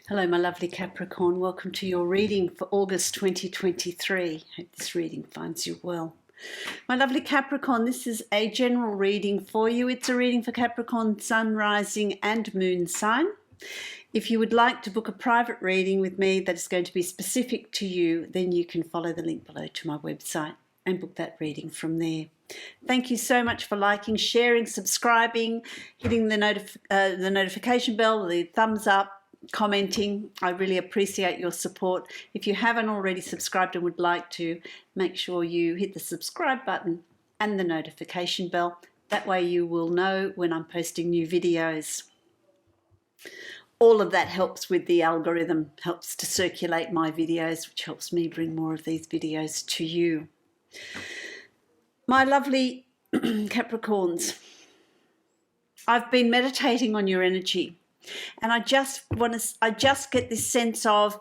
Hello, my lovely Capricorn. Welcome to your reading for August 2023. Hope this reading finds you well. My lovely Capricorn, this is a general reading for you. It's a reading for Capricorn, Sun, Rising and Moon sign. If you would like to book a private reading with me that is going to be specific to you, then you can follow the link below to my website and book that reading from there. Thank you so much for liking, sharing, subscribing, hitting the notification bell, the thumbs up, commenting. I really appreciate your support. If you haven't already subscribed and would like to, make sure you hit the subscribe button and the notification bell. That way you will know when I'm posting new videos. All of that helps with the algorithm, helps to circulate my videos, which helps me bring more of these videos to you. My lovely Capricorns, I've been meditating on your energy. And I just get this sense of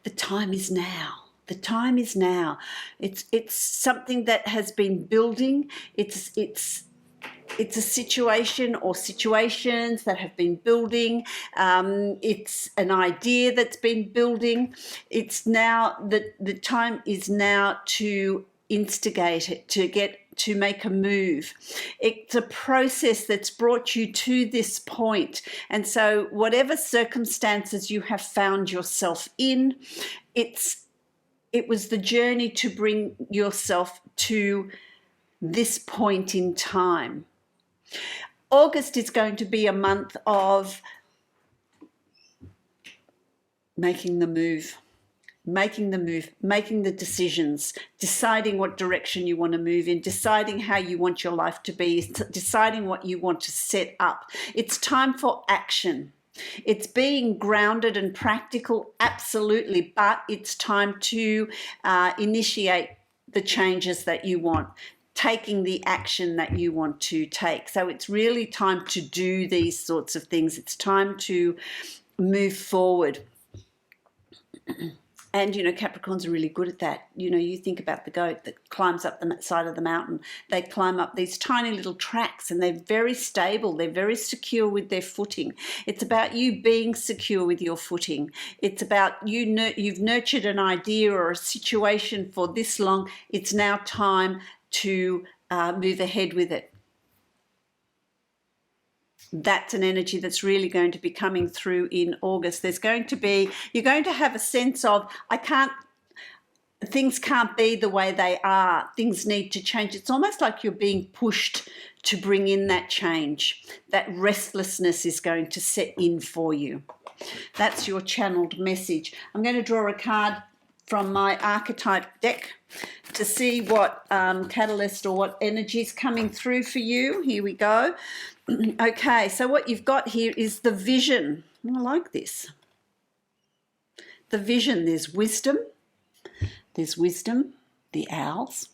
the time is now. The time is now. It's something that has been building. It's a situation or situations that have been building. It's an idea that's been building. It's now the time is now to instigate it, to make a move. It's a process that's brought you to this point. And so whatever circumstances you have found yourself in, it was the journey to bring yourself to this point in time. August is going to be a month of making the move, making the decisions, deciding what direction you want to move in, deciding how you want your life to be, deciding what you want to set up. It's time for action. It's being grounded and practical, absolutely, but it's time to initiate the changes that you want, taking the action that you want to take. So it's really time to do these sorts of things. It's time to move forward. And, you know, Capricorns are really good at that. You know, you think about the goat that climbs up the side of the mountain. They climb up these tiny little tracks and they're very stable. They're very secure with their footing. It's about you being secure with your footing. It's about you've nurtured an idea or a situation for this long. It's now time to move ahead with it. That's an energy that's really going to be coming through in August. You're going to have a sense of, things can't be the way they are. Things need to change. It's almost like you're being pushed to bring in that change. That restlessness is going to set in for you. That's your channeled message. I'm going to draw a card from my Archetype deck to see what catalyst or what energy is coming through for you. Here we go. Okay, so what you've got here is the vision. I like this. The vision, there's wisdom, the owls,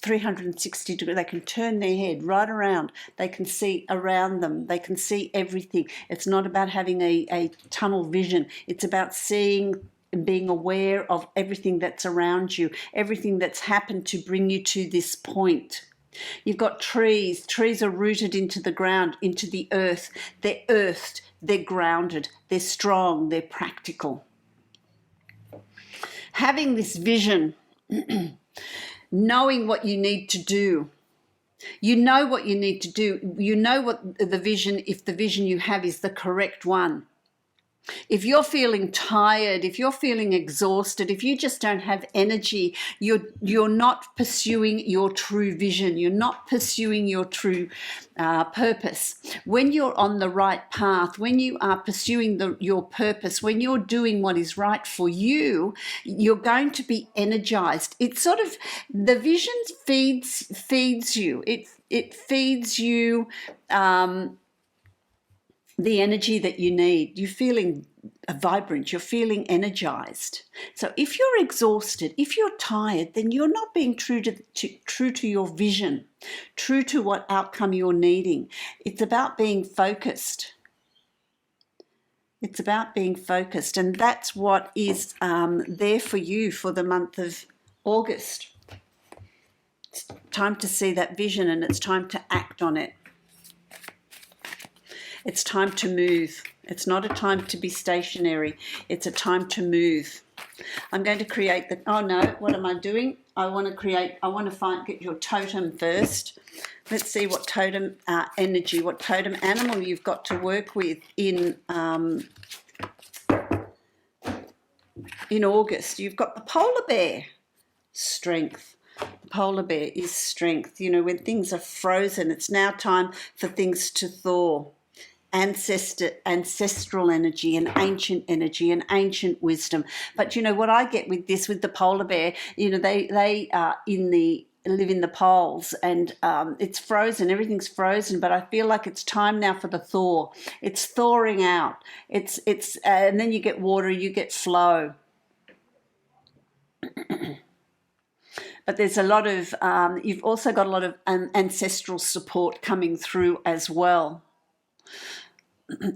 360 degrees, they can turn their head right around, they can see around them, they can see everything. It's not about having a tunnel vision, it's about seeing and being aware of everything that's around you, everything that's happened to bring you to this point. You've got trees. Trees are rooted into the ground, into the earth. They're earthed, they're grounded, they're strong, they're practical. Having this vision, knowing what you need to do. You know what you need to do. You know what the vision, if the vision you have is the correct one. If you're feeling tired, if you're feeling exhausted, if you just don't have energy, you're not pursuing your true vision. You're not pursuing your true purpose. When you're on the right path, when you are pursuing your purpose, when you're doing what is right for you, you're going to be energized. It's sort of, the vision feeds you. It feeds you the energy that you need. You're feeling vibrant, you're feeling energized. So if you're exhausted, if you're tired, then you're not being true to your vision, true to what outcome you're needing. It's about being focused. It's about being focused, and that's what is there for you for the month of August. It's time to see that vision and it's time to act on it. It's time to move. It's not a time to be stationary. It's a time to move. I'm going to create the, oh no, what am I doing? I want to get your totem first. Let's see what totem energy, what totem animal you've got to work with in August. You've got the polar bear, strength. The polar bear is strength. You know, when things are frozen, it's now time for things to thaw. Ancestral energy and ancient wisdom. But you know what I get with this, with the polar bear, you know, they live in the poles, and it's frozen, everything's frozen, but I feel like it's time now for the thaw. It's thawing out. It's and then you get water, you get flow. But there's a lot of you've also got a lot of ancestral support coming through as well.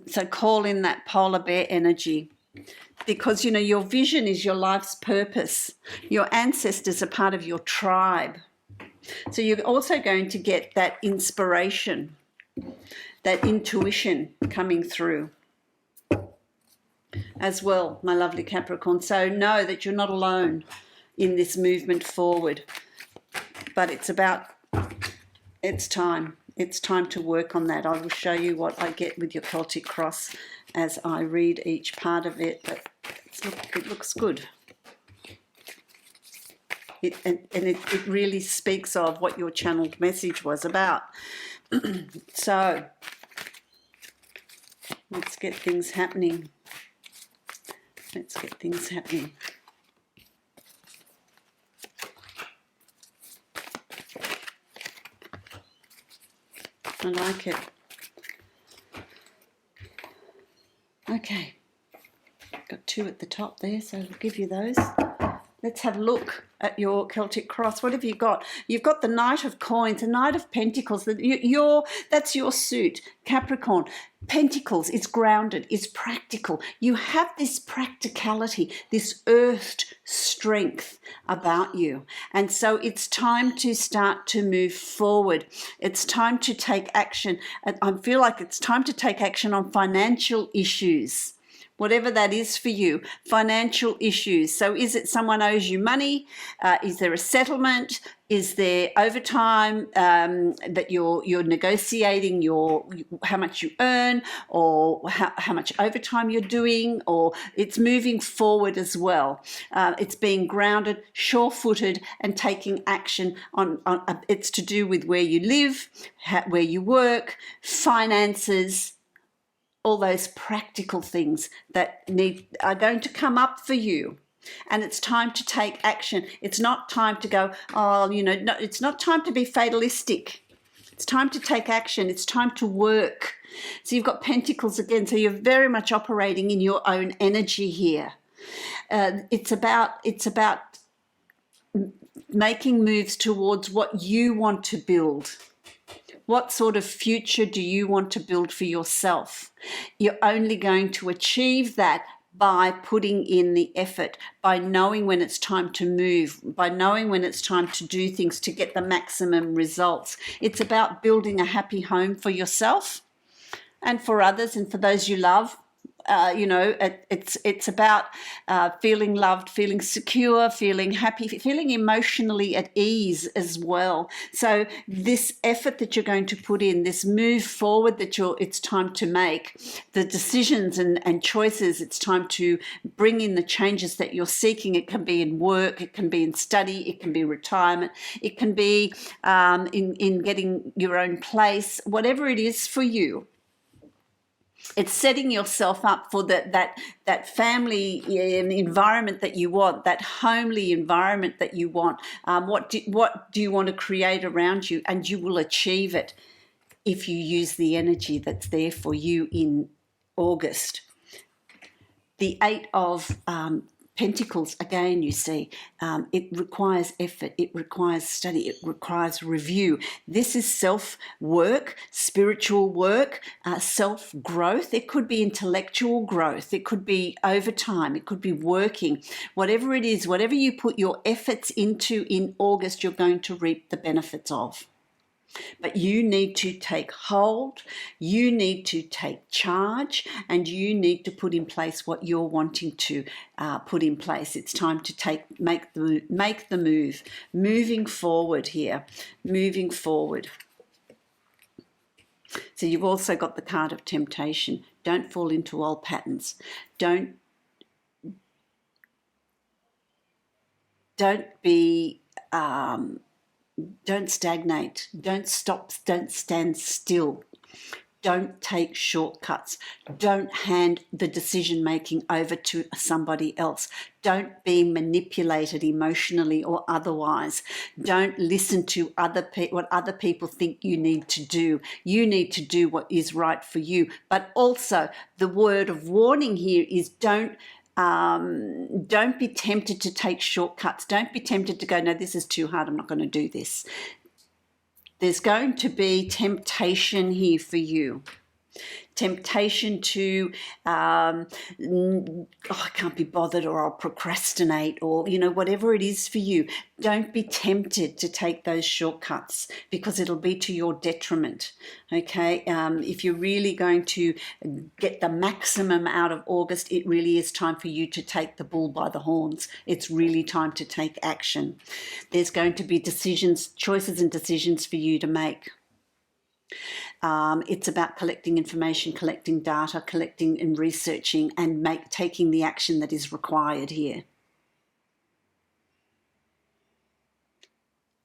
So call in that polar bear energy, because you know your vision is your life's purpose. Your ancestors are part of your tribe. So you're also going to get that inspiration, that intuition coming through as well, my lovely Capricorn. So know that you're not alone in this movement forward, but it's time. It's time to work on that. I will show you what I get with your Celtic cross as I read each part of it, but it looks good. It really speaks of what your channeled message was about. So let's get things happening. Let's get things happening. I like it. Okay, got two at the top there, so I'll give you those. Let's have a look at your Celtic cross. What have you got? You've got the Knight of Coins, the Knight of Pentacles. That's your suit, Capricorn. Pentacles is grounded, is practical. You have this practicality, this earthed strength about you. And so it's time to start to move forward. It's time to take action. I feel like it's time to take action on financial issues. Whatever that is for you, financial issues. So is it someone owes you money? Is there a settlement? Is there overtime that you're negotiating how much you earn, or how much overtime you're doing, or it's moving forward as well. It's being grounded, sure-footed, and taking action on it's to do with where you live, where you work, finances, all those practical things that are going to come up for you. And it's time to take action. It's not time to go, no, it's not time to be fatalistic. It's time to take action. It's time to work. So you've got Pentacles again. So you're very much operating in your own energy here. It's about making moves towards what you want to build. What sort of future do you want to build for yourself? You're only going to achieve that by putting in the effort, by knowing when it's time to move, by knowing when it's time to do things to get the maximum results. It's about building a happy home for yourself and for others and for those you love. It's about feeling loved, feeling secure, feeling happy, feeling emotionally at ease as well. So this effort that you're going to put in, this move forward that it's time to make, the decisions and choices, it's time to bring in the changes that you're seeking. It can be in work, it can be in study, it can be retirement, it can be in getting your own place, whatever it is for you. It's setting yourself up for that family environment that you want, that homely environment that you want. What do you want to create around you? And you will achieve it if you use the energy that's there for you in August. The Eight of Pentacles, again, you see, it requires effort, it requires study, it requires review. This is self-work, spiritual work, self-growth. It could be intellectual growth, it could be overtime, it could be working. Whatever it is, whatever you put your efforts into in August, you're going to reap the benefits of. But you need to take hold, you need to take charge, and you need to put in place what you're wanting to put in place. It's time to make the move, moving forward here, moving forward. So you've also got the card of temptation. Don't fall into old patterns. Don't be don't stagnate, don't stop, don't stand still, don't take shortcuts, don't hand the decision making over to somebody else, don't be manipulated emotionally or otherwise, don't listen to what other people think you need to do. You need to do what is right for you. But also the word of warning here is don't be tempted to take shortcuts. Don't be tempted to go, no, this is too hard, I'm not going to do this. There's going to be temptation here for you. Temptation to, I can't be bothered, or I'll procrastinate, or, whatever it is for you. Don't be tempted to take those shortcuts, because it'll be to your detriment, okay? If you're really going to get the maximum out of August, it really is time for you to take the bull by the horns. It's really time to take action. There's going to be choices and decisions for you to make. It's about collecting information, collecting data, collecting and researching, and taking the action that is required here.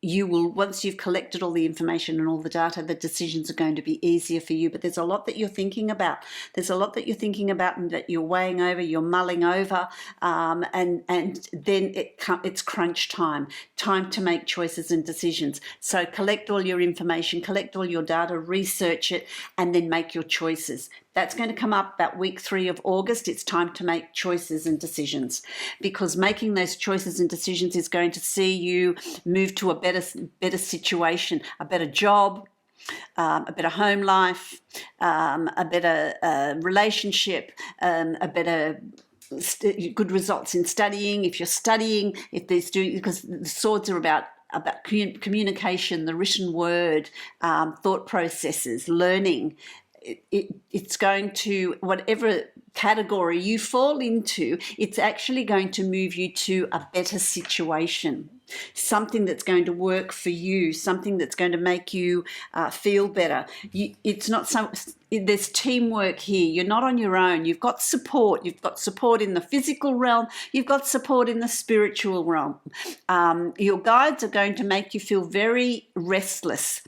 You will, once you've collected all the information and all the data, the decisions are going to be easier for you. But there's a lot that you're thinking about. There's a lot that you're thinking about and that you're weighing over, you're mulling over, and then it's crunch time to make choices and decisions. So collect all your information, collect all your data, research it, and then make your choices. That's going to come up about week 3 of August. It's time to make choices and decisions, because making those choices and decisions is going to see you move to a better situation, a better job, a better home life, a better relationship, a better good results in studying. If you're studying, because the swords are about communication, the written word, thought processes, learning. It's going to, whatever category you fall into, it's actually going to move you to a better situation, something that's going to work for you, something that's going to make you feel better. There's teamwork here. You're not on your own. You've got support. You've got support in the physical realm. You've got support in the spiritual realm. Your guides are going to make you feel very restless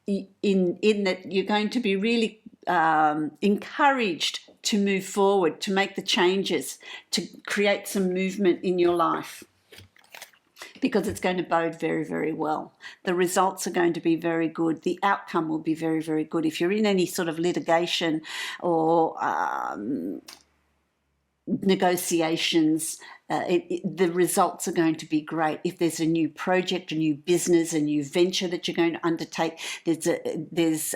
in that you're going to be really encouraged to move forward, to make the changes, to create some movement in your life, because it's going to bode very, very well. The results are going to be very good. The outcome will be very, very good. If you're in any sort of litigation or negotiations, the results are going to be great. If there's a new project, a new business, a new venture that you're going to undertake, there's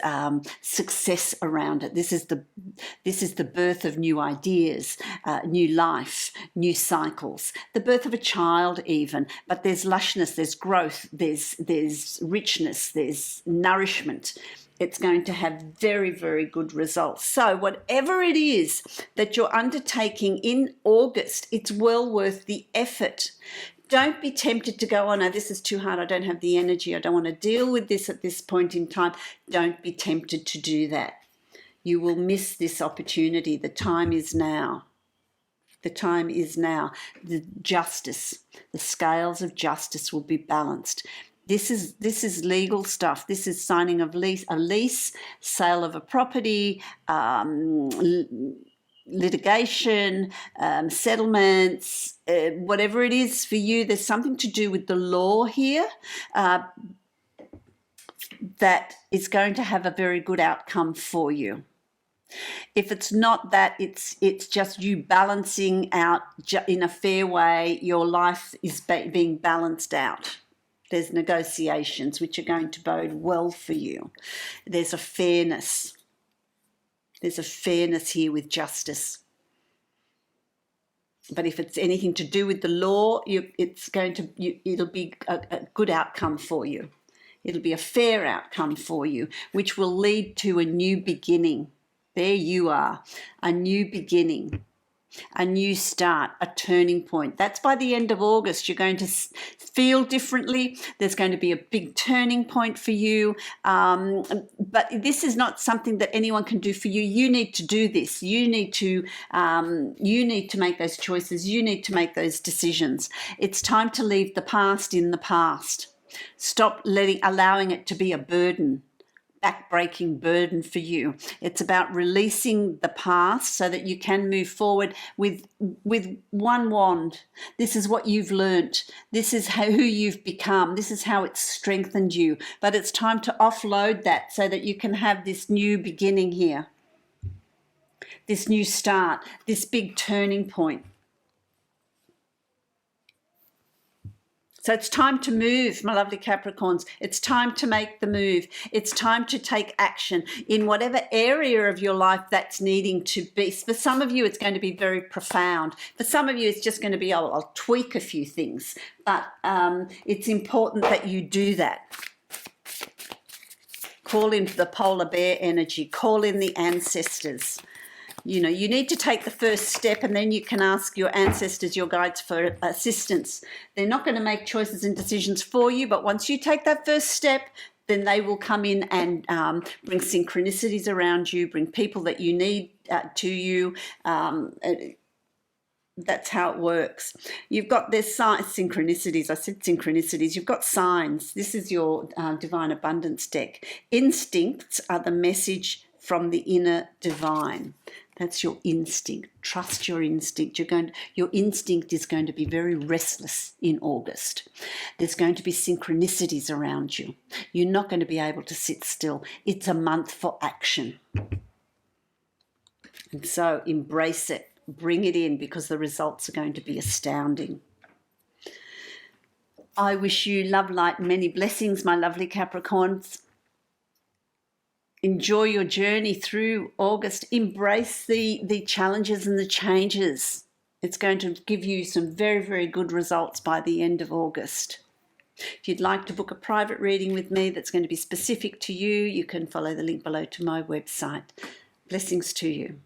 success around it. This is the birth of new ideas, new life, new cycles, the birth of a child even. But there's lushness, there's growth, there's richness, there's nourishment. It's going to have very, very good results. So whatever it is that you're undertaking in August, it's well worth the effort. Don't be tempted to go, oh no, this is too hard, I don't have the energy, I don't want to deal with this at this point in time. Don't be tempted to do that. You will miss this opportunity. The time is now. The time is now. The scales of justice will be balanced. This is legal stuff. This is signing of a lease, sale of a property, litigation, settlements, whatever it is for you. There's something to do with the law here that is going to have a very good outcome for you. If it's not that, it's just you balancing out in a fair way. Your life is being balanced out. There's negotiations which are going to bode well for you. There's a fairness. There's a fairness here with justice. But if it's anything to do with the law, it'll be a good outcome for you. It'll be a fair outcome for you, which will lead to a new beginning. There you are, a new beginning, a new start, a turning point. That's by the end of August. You're going to feel differently. There's going to be a big turning point for you. But this is not something that anyone can do for you. You need to do this. You need to make those choices. You need to make those decisions. It's time to leave the past in the past. Stop allowing it to be a burden. Back-breaking burden for you. It's about releasing the past so that you can move forward with one wand. This is what you've learnt. This is who you've become. This is how it's strengthened you. But it's time to offload that so that you can have this new beginning here, this new start, this big turning point. So it's time to move, my lovely Capricorns. It's time to make the move. It's time to take action in whatever area of your life that's needing to be. For some of you, it's going to be very profound. For some of you, it's just going to be, oh, I'll tweak a few things. But it's important that you do that. Call in the polar bear energy. Call in the ancestors. You know, you need to take the first step, and then you can ask your ancestors, your guides, for assistance. They're not going to make choices and decisions for you, but once you take that first step, then they will come in and bring synchronicities around you, bring people that you need to you. That's how it works. You've got this synchronicities. I said synchronicities. You've got signs. This is your divine abundance deck. Instincts are the message from the inner divine. That's your instinct. Trust your instinct. Your instinct is going to be very restless in August. There's going to be synchronicities around you. You're not going to be able to sit still. It's a month for action. And so embrace it. Bring it in, because the results are going to be astounding. I wish you love, light, many blessings, my lovely Capricorns. Enjoy your journey through August. Embrace the challenges and the changes. It's going to give you some very, very good results by the end of August. If you'd like to book a private reading with me that's going to be specific to you, you can follow the link below to my website. Blessings to you.